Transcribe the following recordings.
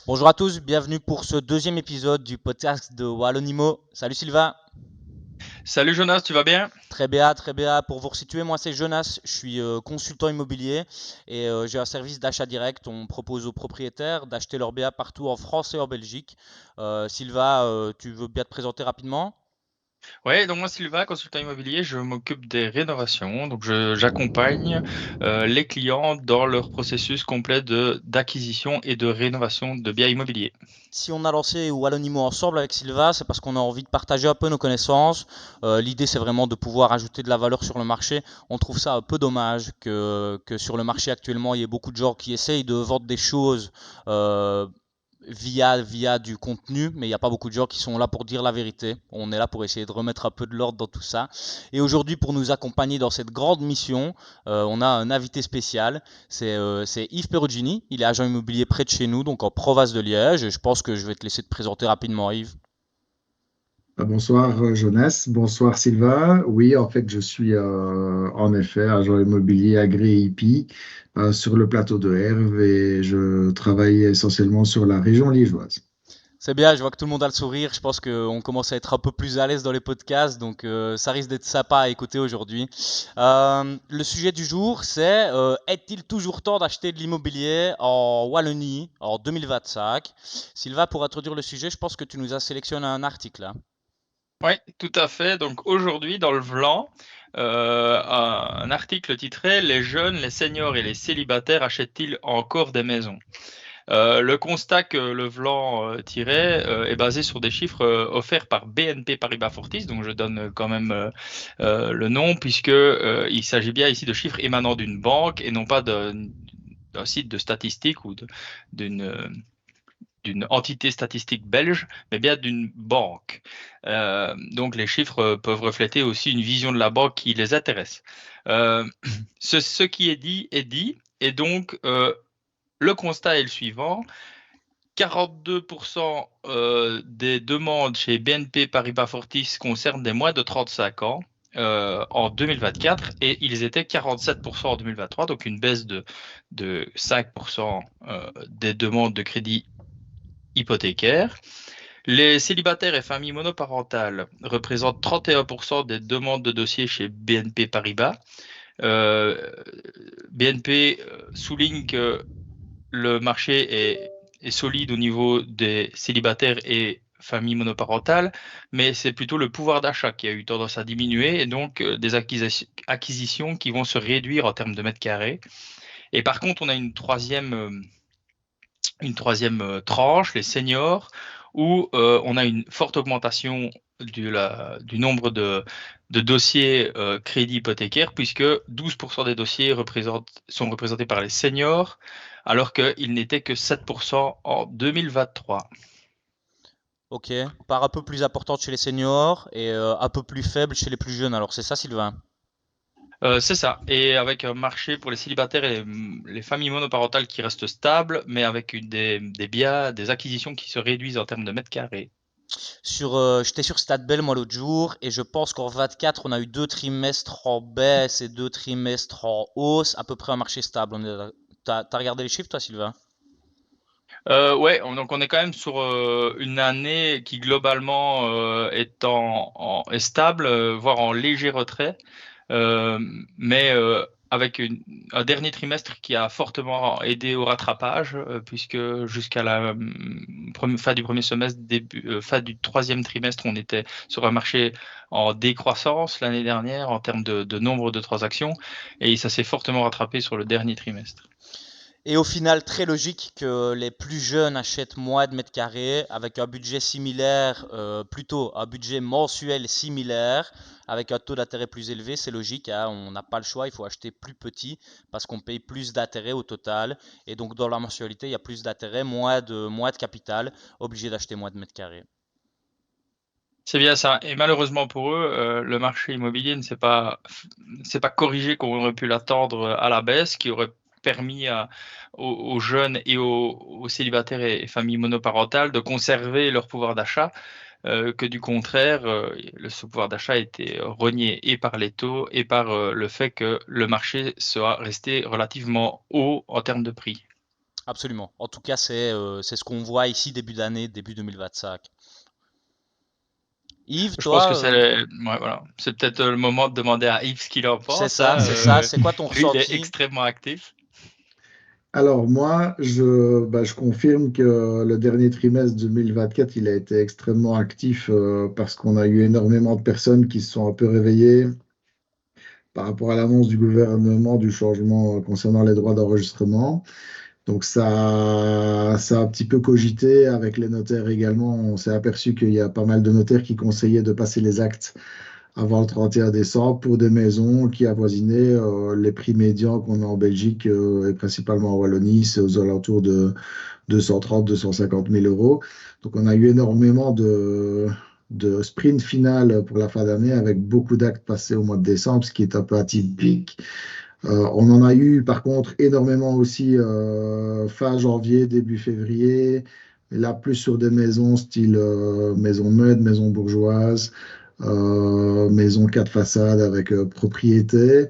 Bonjour à tous, bienvenue pour ce deuxième épisode du podcast de Wallonimo. Salut Sylvain. Salut Jonas, tu vas bien? Très bien, très bien. Pour vous resituer, moi c'est Jonas, je suis consultant immobilier et j'ai un service d'achat direct. On propose aux propriétaires d'acheter leur BA partout en France et en Belgique. Sylvain, tu veux bien te présenter rapidement? Ouais, donc moi Sylvain, consultant immobilier, je m'occupe des rénovations. J'accompagne les clients dans leur processus complet de d'acquisition et de rénovation de biens immobiliers. Si on a lancé Wallonimo ensemble avec Sylvain, c'est parce qu'on a envie de partager un peu nos connaissances. L'idée, c'est vraiment de pouvoir ajouter de la valeur sur le marché. On trouve ça un peu dommage que sur le marché actuellement, il y ait beaucoup de gens qui essayent de vendre des choses euh, via du contenu, mais il n'y a pas beaucoup de gens qui sont là pour dire la vérité. On est là pour essayer de remettre un peu de l'ordre dans tout ça. Et aujourd'hui, pour nous accompagner dans cette grande mission, on a un invité spécial. C'est Yves Perugini. Il est agent immobilier près de chez nous, donc en province de Liège. Et je pense que je vais te laisser te présenter rapidement, Yves. Bonsoir Jonas, bonsoir Sylvain. Oui, en fait, je suis en effet agent immobilier agréé IP sur le plateau de Herve et je travaille essentiellement sur la région liégeoise. C'est bien, je vois que tout le monde a le sourire. Je pense qu'on commence à être un peu plus à l'aise dans les podcasts, donc ça risque d'être sympa à écouter aujourd'hui. Le sujet du jour, c'est est-il toujours temps d'acheter de l'immobilier en Wallonie en 2025? Sylvain, pour introduire le sujet, je pense que tu nous as sélectionné un article là. Oui, tout à fait. Donc aujourd'hui, dans le Vlan, un article titré Les jeunes, les seniors et les célibataires achètent-ils encore des maisons? Le constat que le Vlan tirait est basé sur des chiffres offerts par BNP Paribas Fortis, donc je donne quand même le nom, puisque il s'agit bien ici de chiffres émanant d'une banque et non pas d'un site de statistiques ou d'une d'une entité statistique belge, mais bien d'une banque. Donc les chiffres peuvent refléter aussi une vision de la banque qui les intéresse. Euh, ce qui est dit, et donc le constat est le suivant. 42% des demandes chez BNP Paribas Fortis concernent des moins de 35 ans en 2024 et ils étaient 47% en 2023, donc une baisse de 5% des demandes de crédit hypothécaire. Les célibataires et familles monoparentales représentent 31% des demandes de dossiers chez BNP Paribas. Euh, BNP souligne que le marché est solide au niveau des célibataires et familles monoparentales, mais c'est plutôt le pouvoir d'achat qui a eu tendance à diminuer et donc des acquisitions qui vont se réduire en termes de mètres carrés. Et par contre, on a une troisième tranche, les seniors, où on a une forte augmentation du nombre de dossiers crédit hypothécaire, puisque 12% des dossiers sont représentés par les seniors, alors qu'il n'était que 7% en 2023. Ok, part un peu plus importante chez les seniors et un peu plus faible chez les plus jeunes. Alors c'est ça, Sylvain? C'est ça. Et avec un marché pour les célibataires et les familles monoparentales qui restent stables, mais avec des biens, des acquisitions qui se réduisent en termes de mètres carrés. J'étais sur Stadbel moi l'autre jour et je pense qu'en 24 on a eu deux trimestres en baisse et deux trimestres en hausse, à peu près un marché stable. T'as regardé les chiffres toi Sylvain? Ouais, donc on est quand même sur une année qui globalement est stable, voire en léger retrait, euh, mais avec un dernier trimestre qui a fortement aidé au rattrapage, puisque jusqu'à la fin du premier semestre, fin du troisième trimestre, on était sur un marché en décroissance l'année dernière en termes de nombre de transactions, et ça s'est fortement rattrapé sur le dernier trimestre. Et au final, très logique que les plus jeunes achètent moins de mètres carrés avec un budget similaire, plutôt un budget mensuel similaire, avec un taux d'intérêt plus élevé. C'est logique, hein, on n'a pas le choix, il faut acheter plus petit parce qu'on paye plus d'intérêt au total. Et donc dans la mensualité, il y a plus d'intérêt, moins de capital, obligé d'acheter moins de mètres carrés. C'est bien ça. Et malheureusement pour eux, le marché immobilier ne s'est pas corrigé comme on aurait pu l'attendre à la baisse, qui aurait permis aux jeunes et aux célibataires et familles monoparentales de conserver leur pouvoir d'achat, que du contraire, ce pouvoir d'achat a été rogné et par les taux et par le fait que le marché soit resté relativement haut en termes de prix. Absolument. En tout cas, c'est ce qu'on voit ici début d'année, début 2025. Yves, Je pense toi, que ouais, voilà. C'est peut-être le moment de demander à Yves ce qu'il en c'est pense, ça, hein. c'est ça. C'est quoi ton Lui, il est ressenti? extrêmement actif. Alors moi, je confirme que le dernier trimestre 2024, il a été extrêmement actif parce qu'on a eu énormément de personnes qui se sont un peu réveillées par rapport à l'annonce du gouvernement du changement concernant les droits d'enregistrement. Donc ça a un petit peu cogité avec les notaires également. On s'est aperçu qu'il y a pas mal de notaires qui conseillaient de passer les actes avant le 31 décembre pour des maisons qui avoisinaient les prix médians qu'on a en Belgique et principalement en Wallonie, c'est aux alentours de 230 000 – 250 000 euros. Donc on a eu énormément de sprint final pour la fin d'année avec beaucoup d'actes passés au mois de décembre, ce qui est un peu atypique. On en a eu par contre énormément aussi fin janvier, début février. Là, plus sur des maisons style maison meuble, maison bourgeoise, maison quatre façades avec propriété,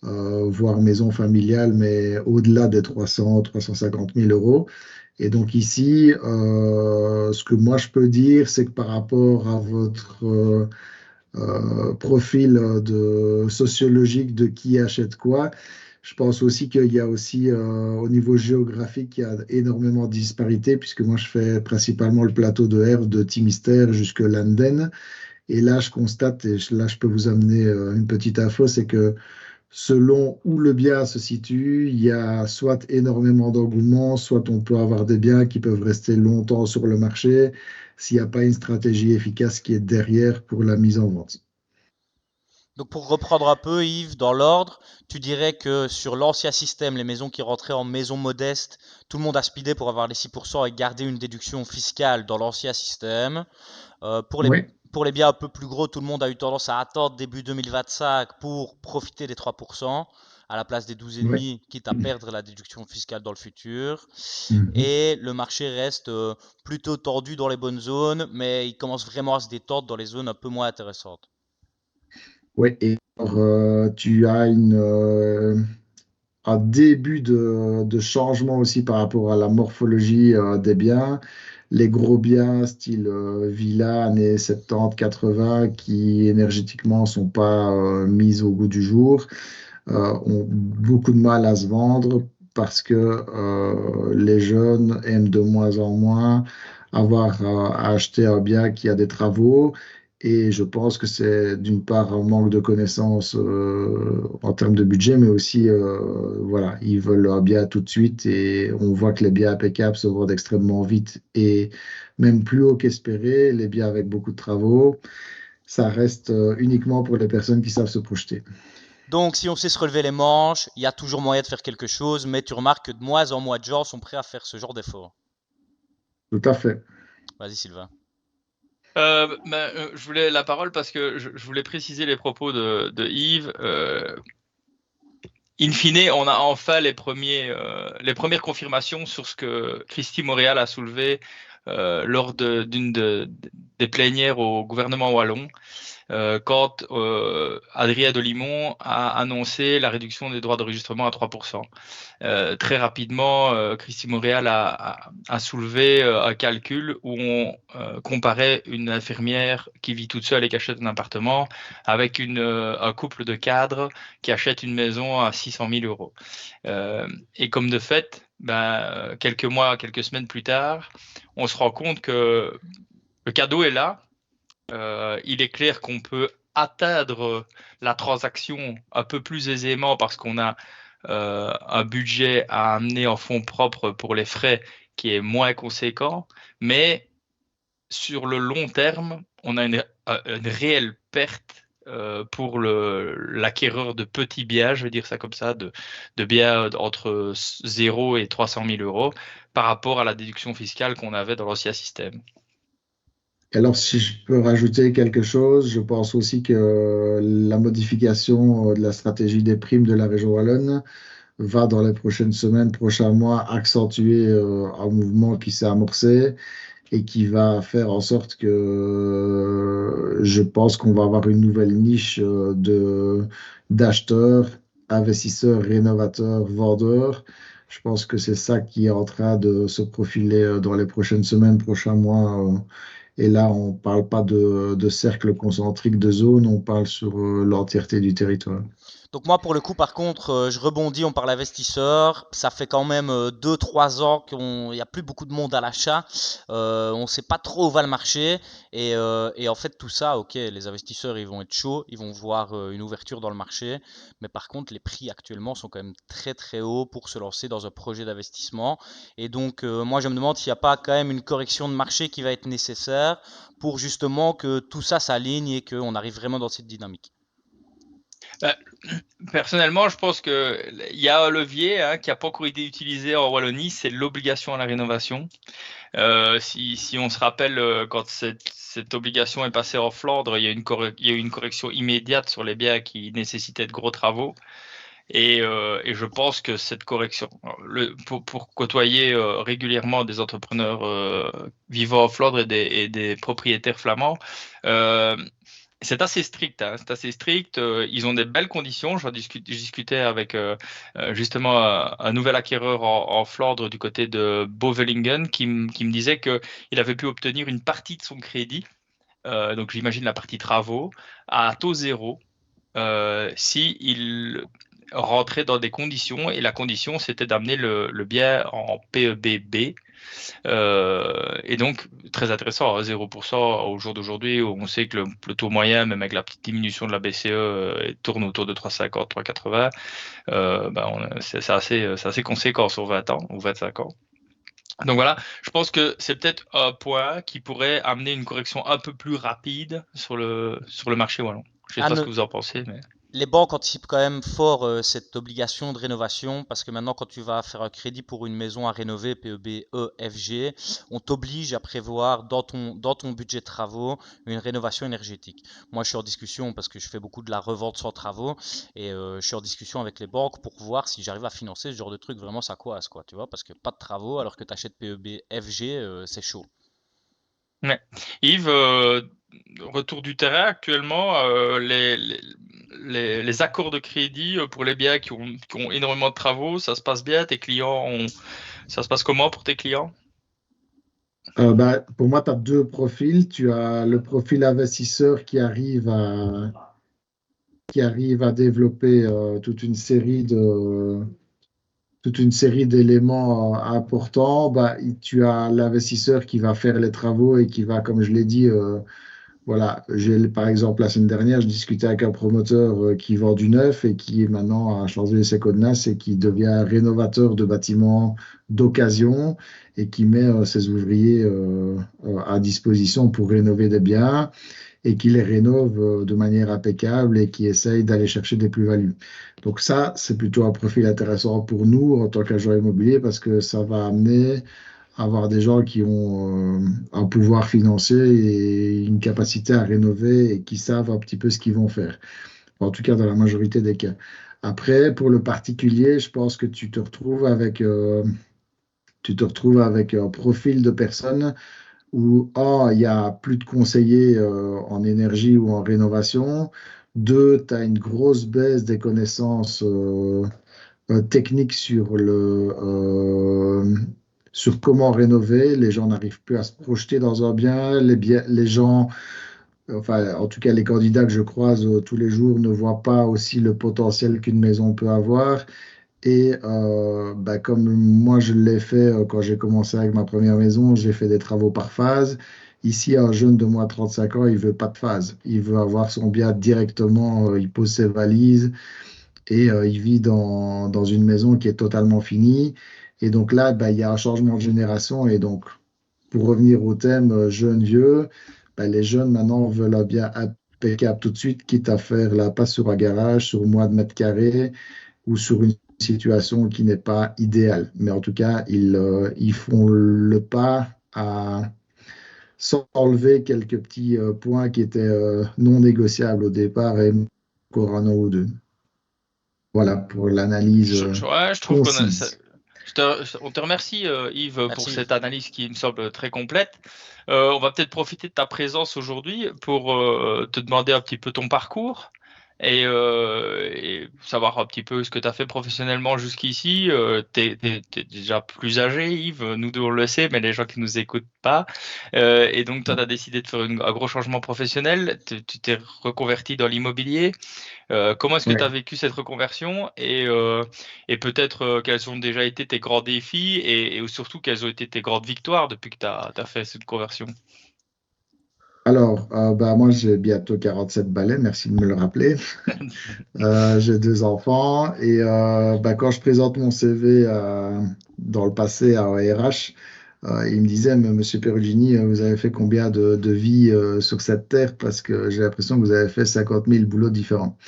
voire maison familiale, mais au-delà des 300 – 350 000 euros. Et donc ici, ce que moi je peux dire, c'est que par rapport à votre profil sociologique de qui achète quoi, je pense aussi qu'il y a aussi au niveau géographique, il y a énormément de disparités, puisque moi je fais principalement le plateau de Herve de Timister jusque Landen. Et là, je constate, et là je peux vous amener une petite info, c'est que selon où le bien se situe, il y a soit énormément d'engouement, soit on peut avoir des biens qui peuvent rester longtemps sur le marché s'il n'y a pas une stratégie efficace qui est derrière pour la mise en vente. Donc pour reprendre un peu, Yves, dans l'ordre, tu dirais que sur l'ancien système, les maisons qui rentraient en maison modeste, tout le monde a speedé pour avoir les 6% et garder une déduction fiscale dans l'ancien système. Euh, pour les, Oui, pour les biens un peu plus gros, tout le monde a eu tendance à attendre début 2025 pour profiter des 3% à la place des oui. 12,5, quitte à perdre la déduction fiscale dans le futur. Mhm. Et le marché reste plutôt tendu dans les bonnes zones, mais il commence vraiment à se détendre dans les zones un peu moins intéressantes. Oui, et alors, tu as un début de changement aussi par rapport à la morphologie des biens. Les gros biens, style villa, années 70, 80, qui énergétiquement sont pas mis au goût du jour, ont beaucoup de mal à se vendre parce que les jeunes aiment de moins en moins avoir à acheter un bien qui a des travaux. Et je pense que c'est d'une part un manque de connaissances en termes de budget, mais aussi, voilà, ils veulent un bien tout de suite et on voit que les biens impeccables se vendent extrêmement vite et même plus haut qu'espéré. Les biens avec beaucoup de travaux, ça reste uniquement pour les personnes qui savent se projeter. Donc si on sait se relever les manches, il y a toujours moyen de faire quelque chose, mais tu remarques que de moins en moins de gens sont prêts à faire ce genre d'effort. Tout à fait. Vas-y Sylvain. Je voulais la parole parce que je voulais préciser les propos de Yves. In fine, on a enfin les premières confirmations sur ce que Christy Montréal a soulevé lors des plénières au gouvernement wallon. Quand Adrien Delimon a annoncé la réduction des droits d'enregistrement à 3%. Très rapidement, Christy Montréal a soulevé un calcul où on comparait une infirmière qui vit toute seule et qui achète un appartement avec un couple de cadres qui achète une maison à 600 000 euros. Et comme de fait, quelques mois, quelques semaines plus tard, on se rend compte que le cadeau est là. Il est clair qu'on peut atteindre la transaction un peu plus aisément parce qu'on a un budget à amener en fonds propres pour les frais qui est moins conséquent, mais sur le long terme, on a une réelle perte pour l'acquéreur de petits biens, je vais dire ça comme ça, de biens entre 0 et 300 000 euros par rapport à la déduction fiscale qu'on avait dans l'ancien système. Alors, si je peux rajouter quelque chose, je pense aussi que la modification de la stratégie des primes de la région wallonne va dans les prochaines semaines, prochains mois, accentuer un mouvement qui s'est amorcé et qui va faire en sorte que je pense qu'on va avoir une nouvelle niche d'acheteurs, investisseurs, rénovateurs, vendeurs Je pense que c'est ça qui est en train de se profiler dans les prochaines semaines, prochains mois. Et là, on ne parle pas de cercle concentrique de zone, on parle sur l'entièreté du territoire. Donc moi pour le coup par contre je rebondis, on parle investisseurs, ça fait quand même 2-3 ans qu'il n'y a plus beaucoup de monde à l'achat, on ne sait pas trop où va le marché et en fait tout ça, ok, les investisseurs ils vont être chauds, ils vont voir une ouverture dans le marché, mais par contre les prix actuellement sont quand même très très hauts pour se lancer dans un projet d'investissement et donc moi je me demande s'il n'y a pas quand même une correction de marché qui va être nécessaire pour justement que tout ça s'aligne et qu'on arrive vraiment dans cette dynamique. Bah, personnellement, je pense qu'il y a un levier qui n'a pas encore été utilisé en Wallonie, c'est l'obligation à la rénovation. Si on se rappelle, quand cette obligation est passée en Flandre, il y a eu une correction immédiate sur les biens qui nécessitaient de gros travaux. Et je pense que cette correction, pour côtoyer régulièrement des entrepreneurs vivant en Flandre et des propriétaires flamands, euh, c'est assez strict, hein, c'est assez strict. Ils ont des belles conditions. Je discutais avec justement un nouvel acquéreur en Flandre du côté de Bovelingen qui me disait qu'il avait pu obtenir une partie de son crédit, donc j'imagine la partie travaux, à taux zéro si il rentrait dans des conditions, et la condition c'était d'amener le bien en PEBB. Et donc très intéressant, hein, 0% au jour d'aujourd'hui, où on sait que le taux moyen, même avec la petite diminution de la BCE, tourne autour de 3,50, 3,80. C'est assez conséquent sur 20 ans ou 25 ans. Donc voilà, je pense que c'est peut-être un point qui pourrait amener une correction un peu plus rapide sur le marché wallon. Je ne sais À pas ce ne, que vous en pensez, mais... Les banques anticipent quand même fort cette obligation de rénovation parce que maintenant quand tu vas faire un crédit pour une maison à rénover, PEB, EFG, on t'oblige à prévoir dans ton budget de travaux une rénovation énergétique. Moi je suis en discussion parce que je fais beaucoup de la revente sans travaux et je suis en discussion avec les banques pour voir si j'arrive à financer ce genre de truc, vraiment ça coince quoi, tu vois, parce que pas de travaux alors que tu achètes PEB, FG, c'est chaud. Ouais. Yves, retour du terrain actuellement, les accords de crédit pour les biens qui ont énormément de travaux, ça se passe bien? Ça se passe comment pour tes clients? Pour moi, tu as deux profils. Tu as le profil investisseur qui arrive à développer toute une série d'éléments importants. Tu as l'investisseur qui va faire les travaux et qui va, comme je l'ai dit, voilà, par exemple, la semaine dernière, je discutais avec un promoteur qui vend du neuf et qui maintenant a changé ses codenas et qui devient rénovateur de bâtiments d'occasion et qui met ses ouvriers à disposition pour rénover des biens et qui les rénove de manière impeccable et qui essaye d'aller chercher des plus-values. Donc ça, c'est plutôt un profil intéressant pour nous en tant qu'agent immobilier parce que ça va amener à avoir des gens qui ont un pouvoir financier et une capacité à rénover et qui savent un petit peu ce qu'ils vont faire. En tout cas, dans la majorité des cas. Après, pour le particulier, je pense que tu te retrouves avec un profil de personnes où, un, il y a plus de conseillers en énergie ou en rénovation. Deux, tu as une grosse baisse des connaissances techniques sur comment rénover. Les gens n'arrivent plus à se projeter dans un bien. Les gens, enfin, en tout cas, les candidats que je croise tous les jours ne voient pas aussi le potentiel qu'une maison peut avoir. Et comme moi je l'ai fait quand j'ai commencé avec ma première maison, j'ai fait des travaux par phase. Ici, un jeune de moins de 35 ans, il veut pas de phase. Il veut avoir son bien directement, il pose ses valises et il vit dans une maison qui est totalement finie. Et donc là, il y a un changement de génération. Et donc, pour revenir au thème jeune-vieux, les jeunes maintenant veulent un bien impeccable tout de suite, quitte à faire la passe sur un garage, sur moins de mètres carrés ou sur une situation qui n'est pas idéale. Mais en tout cas, ils font le pas à s'enlever quelques petits points qui étaient non négociables au départ et encore un an ou deux. Voilà pour l'analyse Ouais, je trouve concise. on te remercie, Yves, pour Merci. cette analyse qui me semble très complète. On va peut-être profiter de ta présence aujourd'hui pour te demander un petit peu ton parcours. et savoir un petit peu ce que tu as fait professionnellement jusqu'ici. T'es déjà plus âgé, Yves, nous deux on le sait, mais les gens qui nous écoutent pas. Et donc toi, tu as décidé de faire un gros changement professionnel, tu t'es reconverti dans l'immobilier. Comment est-ce que tu as Ouais. vécu cette reconversion et peut-être quels ont déjà été tes grands défis et surtout quelles ont été tes grandes victoires depuis que tu as fait cette conversion? Alors, bah, moi, j'ai bientôt 47 balais, merci de me le rappeler. J'ai deux enfants et bah, quand je présente mon CV dans le passé à ORH, il me disait, mais Monsieur Perugini, vous avez fait combien de vies sur cette terre? Parce que j'ai l'impression que vous avez fait 50 000 boulots différents.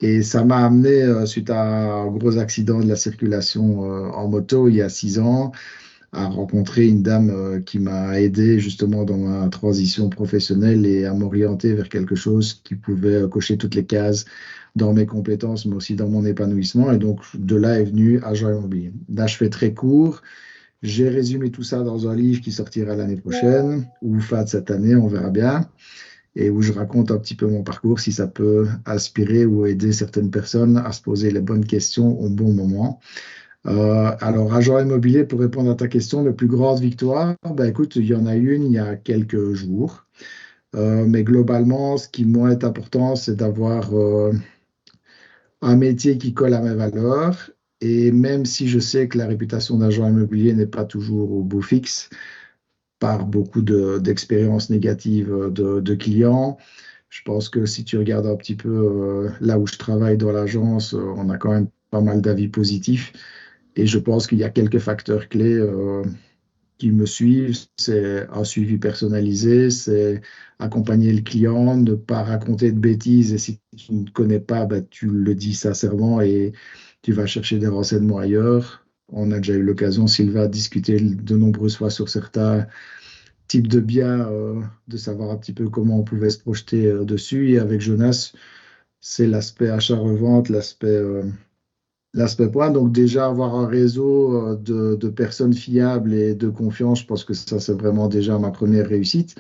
Et ça m'a amené, suite à un gros accident de la circulation en moto il y a 6 ans, à rencontrer une dame qui m'a aidé justement dans ma transition professionnelle et à m'orienter vers quelque chose qui pouvait cocher toutes les cases dans mes compétences, mais aussi dans mon épanouissement. Et donc, de là est venu agent immobilier. Là, je fais très court. J'ai résumé tout ça dans un livre qui sortira l'année prochaine, ou fin de cette année, on verra bien, et où je raconte un petit peu mon parcours, si ça peut inspirer ou aider certaines personnes à se poser les bonnes questions au bon moment. Alors, agent immobilier, pour répondre à ta question, le plus grande victoire, ben, écoute, il y en a une il y a quelques jours. Mais globalement, ce qui, moi, est important, c'est d'avoir un métier qui colle à mes valeurs. Et même si je sais que la réputation d'agent immobilier n'est pas toujours au beau fixe, par beaucoup d'expériences négatives de clients, je pense que si tu regardes un petit peu là où je travaille dans l'agence, on a quand même pas mal d'avis positifs. Et je pense qu'il y a quelques facteurs clés qui me suivent. C'est un suivi personnalisé, c'est accompagner le client, ne pas raconter de bêtises. Et si tu ne connais pas, bah, tu le dis sincèrement et tu vas chercher des renseignements ailleurs. On a déjà eu l'occasion, Sylvain, de discuter de nombreuses fois sur certains types de biens, de savoir un petit peu comment on pouvait se projeter dessus. Et avec Jonas, c'est l'aspect achat-revente, l'aspect point. Donc déjà, avoir un réseau de personnes fiables et de confiance, je pense que ça, c'est vraiment déjà ma première réussite.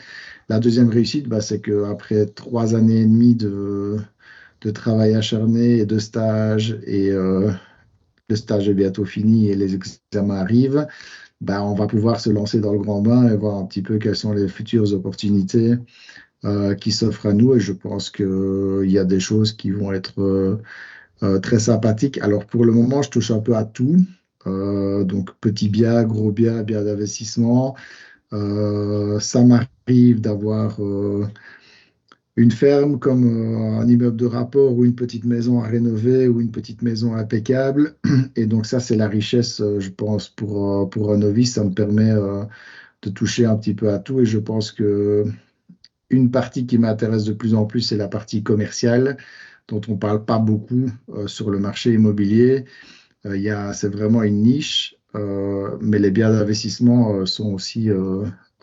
La deuxième réussite, bah, c'est qu'après 3 années et demie de travail acharné et de stage, et le stage est bientôt fini et les examens arrivent, bah, on va pouvoir se lancer dans le grand bain et voir un petit peu quelles sont les futures opportunités qui s'offrent à nous. Et je pense qu'il y a des choses qui vont être très sympathique. Alors pour le moment, je touche un peu à tout. Donc petit bien, gros bien, bien d'investissement. Ça m'arrive d'avoir une ferme comme un immeuble de rapport ou une petite maison à rénover ou une petite maison impeccable. Et donc ça, c'est la richesse, je pense, pour un novice. Ça me permet de toucher un petit peu à tout. Et je pense que une partie qui m'intéresse de plus en plus, c'est la partie commerciale, dont on ne parle pas beaucoup sur le marché immobilier. C'est vraiment une niche, mais les biens d'investissement sont aussi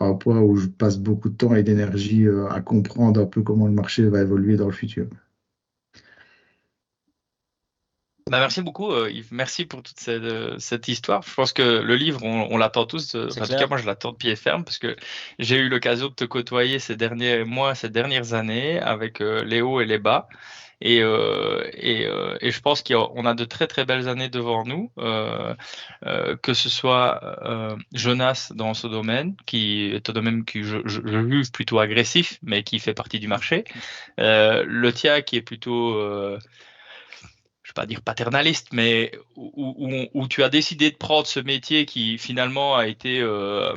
un point où je passe beaucoup de temps et d'énergie à comprendre un peu comment le marché va évoluer dans le futur. Bah, merci beaucoup, Yves. Merci pour toute cette histoire. Je pense que le livre, on l'attend tous. C'est Enfin, en tout cas, clair. moi, je l'attends de pied ferme parce que j'ai eu l'occasion de te côtoyer ces derniers mois, ces dernières années avec les hauts et les bas. Et je pense qu'on a de très très belles années devant nous, que ce soit Jonas dans ce domaine, qui est un domaine que je juge plutôt agressif, mais qui fait partie du marché. Le tien qui est plutôt je vais pas dire paternaliste, mais où tu as décidé de prendre ce métier qui finalement a été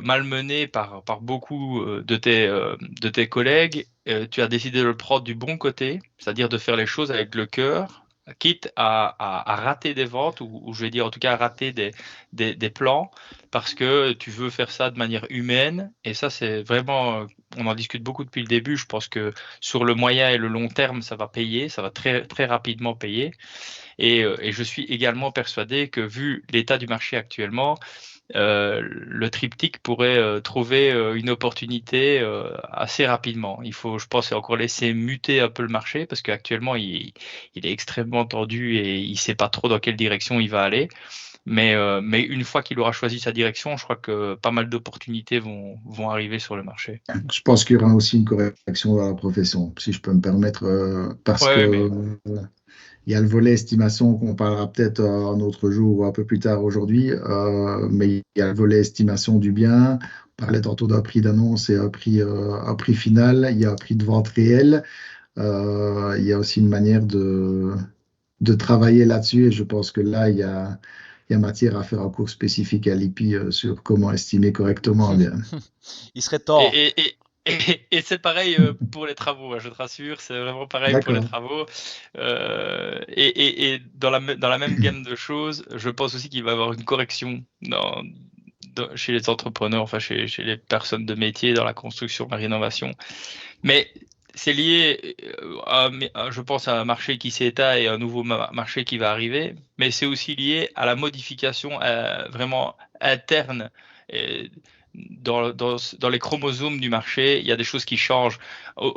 malmené par beaucoup de tes collègues. Tu as décidé de le prendre du bon côté, c'est-à-dire de faire les choses avec le cœur, quitte à rater des ventes, ou je vais dire en tout cas à rater des plans, parce que tu veux faire ça de manière humaine. Et ça, c'est vraiment, on en discute beaucoup depuis le début. Je pense que sur le moyen et le long terme, ça va payer, ça va très, très rapidement payer. Et je suis également persuadé que vu l'état du marché actuellement, le triptyque pourrait trouver une opportunité assez rapidement. Il faut, je pense, encore laisser muter un peu le marché parce qu'actuellement, il est extrêmement tendu et il ne sait pas trop dans quelle direction il va aller. Mais une fois qu'il aura choisi sa direction, je crois que pas mal d'opportunités vont arriver sur le marché. Je pense qu'il y aura aussi une correction dans la profession, si je peux me permettre, parce que Ouais, mais il y a le volet estimation qu'on parlera peut-être un autre jour ou un peu plus tard aujourd'hui, mais il y a le volet estimation du bien. On parlait tantôt d'un prix d'annonce et un prix final. Il y a un prix de vente réel. Il y a aussi une manière de travailler là-dessus et je pense que là, il y a matière à faire un cours spécifique à l'IPI sur comment estimer correctement un bien. Il serait Et, temps. et, et, et c'est pareil pour les travaux, hein, je te rassure, c'est vraiment pareil pour les D'accord. travaux. Et dans la même gamme de choses, je pense aussi qu'il va y avoir une correction chez les entrepreneurs, enfin chez les personnes de métier dans la construction, la rénovation. Mais c'est lié, je pense, à un marché qui s'éteint et un nouveau marché qui va arriver, mais c'est aussi lié à la modification vraiment interne. Et dans les chromosomes du marché, il y a des choses qui changent.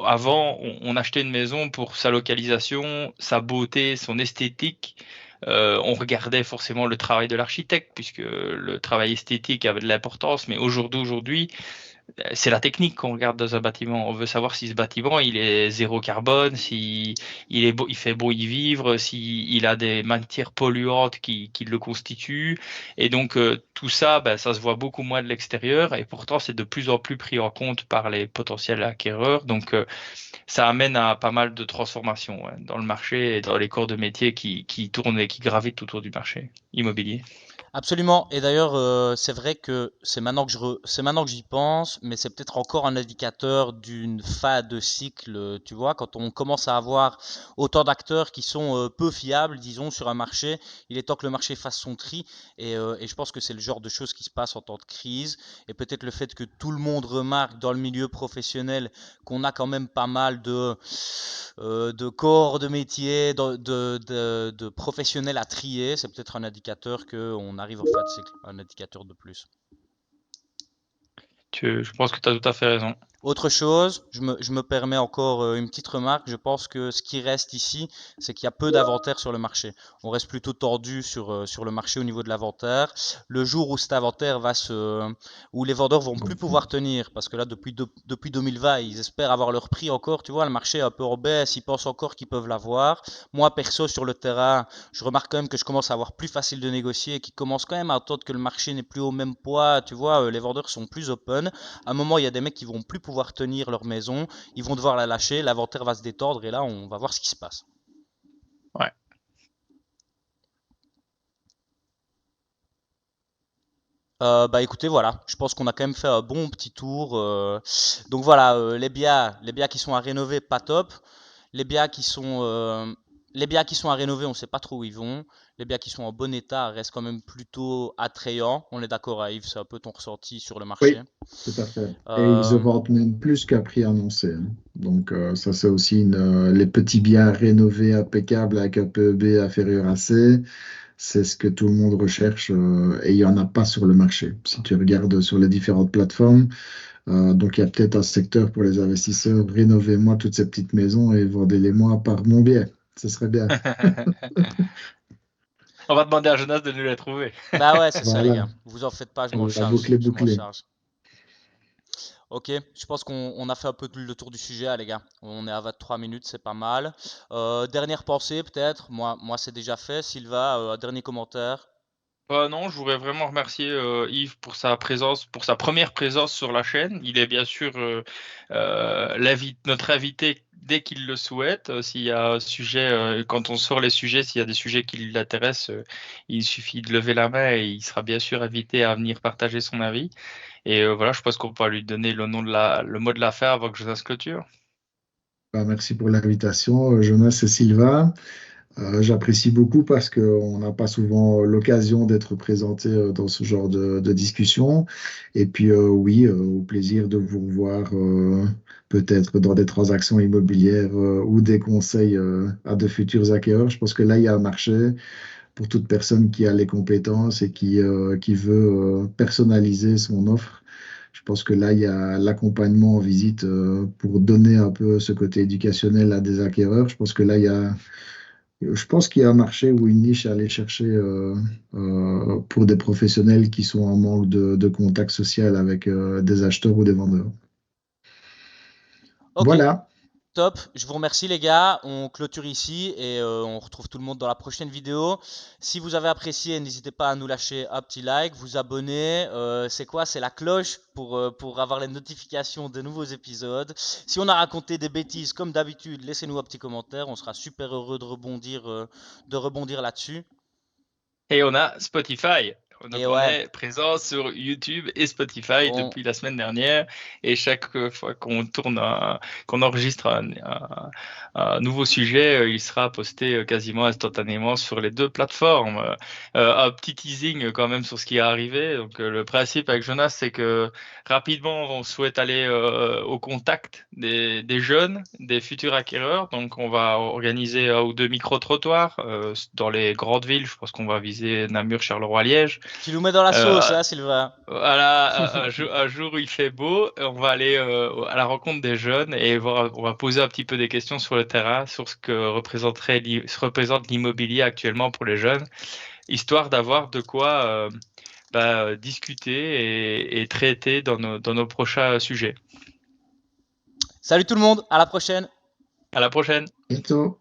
Avant, on achetait une maison pour sa localisation, sa beauté, son esthétique. On regardait forcément le travail de l'architecte, puisque le travail esthétique avait de l'importance, mais aujourd'hui, c'est la technique qu'on regarde dans un bâtiment. On veut savoir si ce bâtiment il est zéro carbone, si il est beau, il fait beau y vivre, si il a des matières polluantes qui le constituent. Et donc tout ça, ben, ça se voit beaucoup moins de l'extérieur et pourtant c'est de plus en plus pris en compte par les potentiels acquéreurs. Donc ça amène à pas mal de transformations ouais, dans le marché et dans les corps de métier qui tournent et qui gravitent autour du marché immobilier. Absolument. Et d'ailleurs, c'est vrai que c'est maintenant que j'y pense, mais c'est peut-être encore un indicateur d'une fin de cycle. Tu vois, quand on commence à avoir autant d'acteurs qui sont peu fiables, disons, sur un marché, il est temps que le marché fasse son tri. Et je pense que c'est le genre de choses qui se passe en temps de crise. Et peut-être le fait que tout le monde remarque dans le milieu professionnel qu'on a quand même pas mal de corps de métier, de professionnels à trier, c'est peut-être un indicateur qu'on arrive en fin de cycle, un indicateur de plus. Je pense que tu as tout à fait raison. Autre chose, je me permets encore une petite remarque. Je pense que ce qui reste ici, c'est qu'il y a peu d'inventaire sur le marché. On reste plutôt tordu sur le marché au niveau de l'inventaire. Le jour où cet inventaire où les vendeurs vont plus pouvoir tenir, parce que là, depuis 2020, ils espèrent avoir leur prix encore. Tu vois, le marché est un peu en baisse. Ils pensent encore qu'ils peuvent l'avoir. Moi, perso, sur le terrain, je remarque quand même que je commence à avoir plus facile de négocier, qu'ils commencent quand même à attendre que le marché n'est plus au même poids. Tu vois, les vendeurs sont plus open. À un moment, il y a des mecs qui vont plus pouvoir tenir leur maison, ils vont devoir la lâcher, l'inventaire va se détordre et là, on va voir ce qui se passe. Ouais. Bah écoutez, voilà, je pense qu'on a quand même fait un bon petit tour. Donc voilà, les biens qui sont à rénover, pas top. Les biens qui sont, euh, les biens qui sont à rénover, on ne sait pas trop où ils vont. Les biens qui sont en bon état restent quand même plutôt attrayants. On est d'accord, Yves, c'est un peu ton ressenti sur le marché. Oui, tout à fait. Et ils se Euh, vendent même plus qu'à prix annoncé, hein. Donc, ça, c'est aussi les petits biens rénovés, impeccables, avec un PEB inférieur à C. C'est ce que tout le monde recherche et il n'y en a pas sur le marché. Si tu regardes sur les différentes plateformes, donc il y a peut-être un secteur pour les investisseurs. Rénovez-moi toutes ces petites maisons et vendez-les-moi par mon biais. Ce serait bien. On va demander à Jonas de nous les trouver. Bah ouais, c'est ça les Voilà, gars. Vous en faites pas, je m'en la charge. boucle est Je m'en bouclée. charge. Ok, je pense qu'on a fait un peu le tour du sujet, les gars. On est à 23 minutes, c'est pas mal. Dernière pensée, peut-être. Moi c'est déjà fait. Sylvain, dernier commentaire. Non, je voudrais vraiment remercier Yves pour sa présence, pour sa première présence sur la chaîne. Il est bien sûr notre invité dès qu'il le souhaite. S'il y a un sujet, quand on sort les sujets, s'il y a des sujets qui l'intéressent, il suffit de lever la main et il sera bien sûr invité à venir partager son avis. Et voilà, je pense qu'on peut lui donner le mot de la fin avant que je fasse clôture. Bah, merci pour l'invitation, Jonas et Sylvain. J'apprécie beaucoup parce qu'on n'a pas souvent l'occasion d'être présenté dans ce genre de discussion. Et puis oui, au plaisir de vous revoir peut-être dans des transactions immobilières ou des conseils à de futurs acquéreurs. Je pense que là, il y a un marché pour toute personne qui a les compétences et qui veut personnaliser son offre. Je pense que là, il y a l'accompagnement en visite pour donner un peu ce côté éducationnel à des acquéreurs. Je pense que là, Je pense qu'il y a un marché ou une niche à aller chercher pour des professionnels qui sont en manque de contact social avec des acheteurs ou des vendeurs. Ok, Voilà, top. Je vous remercie les gars. On clôture ici et on retrouve tout le monde dans la prochaine vidéo. Si vous avez apprécié, n'hésitez pas à nous lâcher un petit like, vous abonner. C'est quoi? C'est la cloche pour avoir les notifications de nouveaux épisodes. Si on a raconté des bêtises comme d'habitude, laissez-nous un petit commentaire. On sera super heureux de rebondir là-dessus. Et on a Spotify. Et Donc on ouais, est présent sur YouTube et Spotify on, depuis la semaine dernière. Et chaque fois qu'on qu'on enregistre un nouveau sujet, il sera posté quasiment instantanément sur les deux plateformes. Un petit teasing quand même sur ce qui est arrivé. Donc le principe avec Jonas, c'est que rapidement on souhaite aller au contact des jeunes, des futurs acquéreurs. Donc on va organiser un ou deux micro-trottoirs dans les grandes villes. Je pense qu'on va viser Namur, Charleroi, Liège. tu nous mets dans la sauce, Euh, hein, Sylvain. voilà, un jour où il fait beau, on va aller à la rencontre des jeunes et voir, on va poser un petit peu des questions sur le terrain, sur ce que se représente l'immobilier actuellement pour les jeunes, histoire d'avoir de quoi discuter et traiter dans nos prochains sujets. Salut tout le monde, à la prochaine. À la prochaine! bientôt.